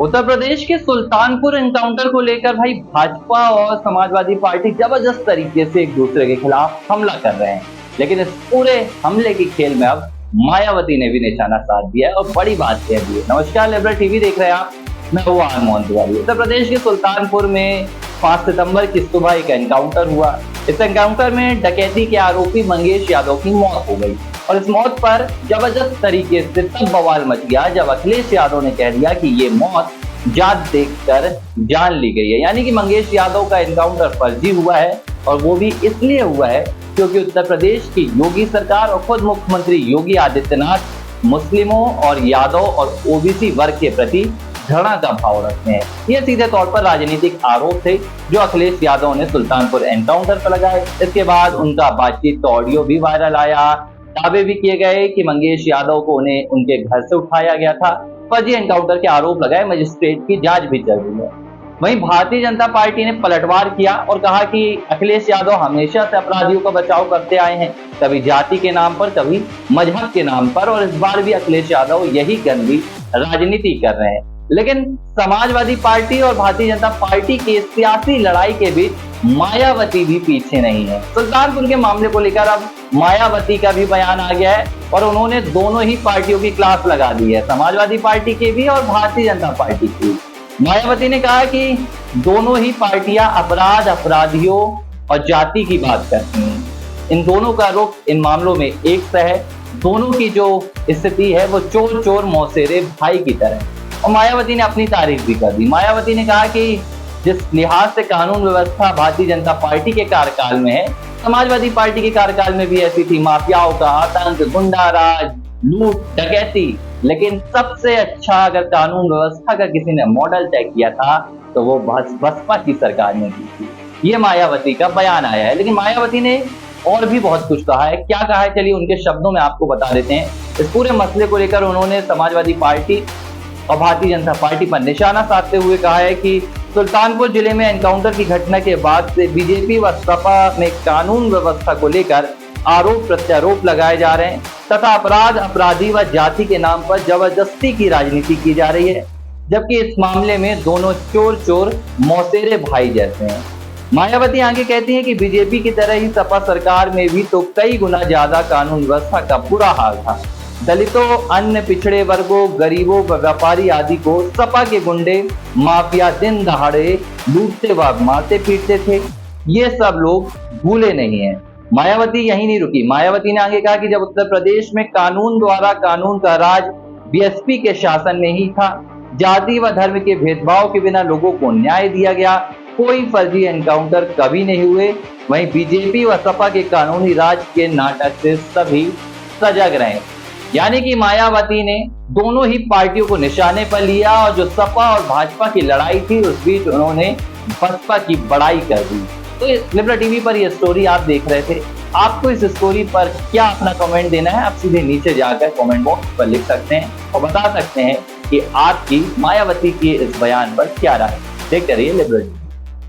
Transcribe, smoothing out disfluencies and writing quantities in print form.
उत्तर प्रदेश के सुल्तानपुर एनकाउंटर को लेकर भाई भाजपा और समाजवादी पार्टी जबरदस्त तरीके से एक दूसरे के खिलाफ हमला कर रहे हैं, लेकिन इस पूरे हमले की खेल में अब मायावती ने भी निशाना साध दिया है और बड़ी बात कह दी है। नमस्कार, लिबरल टीवी देख रहे हैं आप, मैं हूं आर मोहन तिवारी। उत्तर प्रदेश के सुल्तानपुर में 5 सितंबर की सुबह एक एनकाउंटर हुआ। इस एनकाउंटर में डकैती के आरोपी मंगेश यादव की मौत हो गई और इस मौत पर जबरदस्त तरीके से तब बवाल मच गया जब अखिलेश यादव ने कह दिया कि ये मौत जात देखकर जान ली गई है, यानी कि मंगेश यादव का एनकाउंटर फर्जी हुआ है और वो भी इसलिए हुआ है क्योंकि उत्तर प्रदेश की योगी सरकार और खुद मुख्यमंत्री योगी आदित्यनाथ मुस्लिमों और यादव और ओबीसी वर्ग के प्रति घृणा का भाव रखते हैं। ये सीधे तौर पर राजनीतिक आरोप थे जो अखिलेश यादव ने सुल्तानपुर एनकाउंटर पर लगाए। इसके बाद उनका बातचीत का ऑडियो भी वायरल आया। दावे भी किए गए कि मंगेश यादव को उन्हें उनके घर से उठाया गया था। फर्जी एनकाउंटर के आरोप लगाए, मजिस्ट्रेट की जांच भी चल रही है। वहीं भारतीय जनता पार्टी ने पलटवार किया और कहा कि अखिलेश यादव हमेशा से अपराधियों का बचाव करते आए हैं, कभी जाति के नाम पर, कभी मजहब के नाम पर, और इस बार भी अखिलेश यादव यही गंदी राजनीति कर रहे हैं। लेकिन समाजवादी पार्टी और भारतीय जनता पार्टी की सियासी लड़ाई के बीच मायावती भी पीछे नहीं है। सुल्तानपुर के मामले को लेकर अब मायावती का भी बयान आ गया है और उन्होंने दोनों ही पार्टियों की क्लास लगा दी है, समाजवादी पार्टी की भी और भारतीय जनता पार्टी की। मायावती ने कहा कि दोनों ही पार्टियां अपराध, अपराधियों और जाति की बात करती हैं। इन दोनों का रुख इन मामलों में एक सा है। दोनों की जो स्थिति है वो चोर चोर मौसेरे भाई की तरह। और मायावती ने अपनी तारीफ भी कर दी। मायावती ने कहा कि जिस लिहाज से कानून व्यवस्था भारतीय जनता पार्टी के कार्यकाल में है, समाजवादी पार्टी के कार्यकाल में भी ऐसी थी। माफियाओं का आतंक, गुंडा राज, लूट, डकैती। लेकिन सबसे अच्छा अगर कानून व्यवस्था का किसी ने मॉडल तय किया था तो वो बसपा की सरकार ने की थी। ये मायावती का बयान आया है। लेकिन मायावती ने और भी बहुत कुछ कहा है। क्या कहा है, चलिए उनके शब्दों में आपको बता देते हैं। इस पूरे मसले को लेकर उन्होंने समाजवादी पार्टी और भारतीय जनता पार्टी पर निशाना साधते हुए कहा है कि सुल्तानपुर जिले में एनकाउंटर की घटना के बाद से बीजेपी व सपा में कानून व्यवस्था को लेकर आरोप प्रत्यारोप लगाए जा रहे हैं तथा अपराध, अपराधी व जाति के नाम पर जबरदस्ती की राजनीति की जा रही है, जबकि इस मामले में दोनों चोर चोर मौसेरे भाई जैसे हैं। मायावती आगे कहती हैं कि बीजेपी की तरह ही सपा सरकार में भी तो कई गुना ज्यादा कानून व्यवस्था का बुरा हाल था। दलितों, अन्य पिछड़े वर्गों, गरीबों व व्यापारी आदि को सपा के गुंडे माफिया दिन दहाड़े लूटते व मारते पीटते थे। ये सब लोग भूले नहीं हैं। मायावती यही नहीं रुकी। मायावती ने आगे कहा कि जब उत्तर प्रदेश में कानून द्वारा कानून का राज बीएसपी के शासन में ही था, जाति व धर्म के भेदभाव के बिना लोगों को न्याय दिया गया, कोई फर्जी एनकाउंटर कभी नहीं हुए। वहीं बीजेपी व सपा के कानूनी राज के नाटक से सभी सजग रहे। यानी कि मायावती ने दोनों ही पार्टियों को निशाने पर लिया और जो सपा और भाजपा की लड़ाई थी उस बीच उन्होंने बसपा की बड़ाई कर दी। तो लिबरल टीवी पर ये स्टोरी आप देख रहे थे। आपको इस स्टोरी पर क्या अपना कमेंट देना है, आप सीधे नीचे जाकर कमेंट बॉक्स पर लिख सकते हैं और बता सकते हैं कि आपकी मायावती के इस बयान पर क्या राय है। देखते रहिए लिबरल टीवी।